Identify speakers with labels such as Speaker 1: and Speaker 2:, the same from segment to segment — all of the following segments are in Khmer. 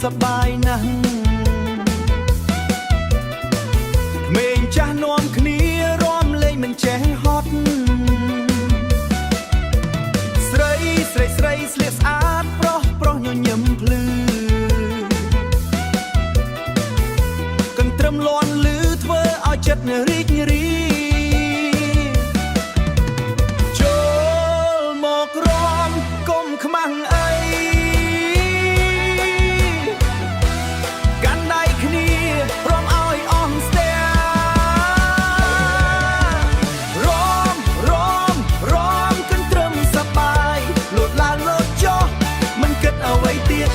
Speaker 1: សប្បាយណាស់ក្មេងចាស់នាំគ្នារាំលេងមិនចេះហត់ស្រីស្រីស្រីស្លៀកស្អាតប្រុសប្រុសញញឹមភ្លឺកន្ទ្រឹមលាន់លឺធ្វើឲ្យចិត្តរីករាយចូលមករំកុំខ្មាំងអីកាន់ដៃគ្នារំឲ្យអស់ស្ទះរំកន្ទ្រឹមសប្បាយលោតឡើងលោតចុះមិនគិតអ្វីទៀត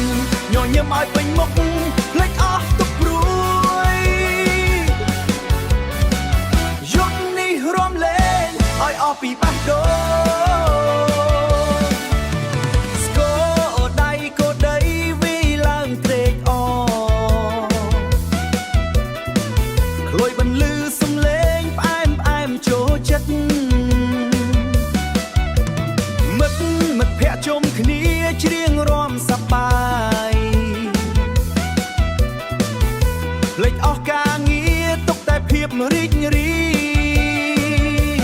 Speaker 1: ញញឹមឲ្យពេញមុខភ្លេចអស់ទុក្ខព្រួយយប់នេះរំលែងឲ្យអស់ពីបេះដូងស្គរដៃកូដីវីឡើងត្រេកអរក្លួយបន្លឺសំឡេងផ្អែមផ្អែមចូលចិត្តមិត្តភក្តិជុំគ្នាច្រៀងរាំសប្បាយភ្លេចអស់ការងារទុកតែភាពរីករាយ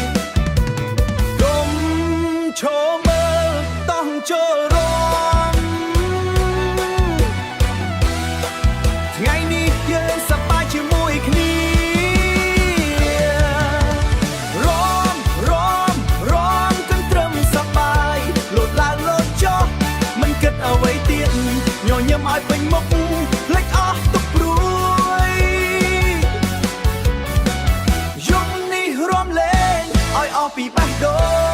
Speaker 1: កុំឈរមើលតោះចូលរាំថ្ងៃនេះយើងសប្បាយជាមួយគ្នារាំកន្ទ្រឹមសប្បាយលោតឡើងលោតចុះមិនគិតអ្វីទៀតញញឹមឲ្យពេញមុខភ្លេចអស់ទុក្ខព្រួយយប់នេះរំលែងឲ្យអស់ពីបេះដូង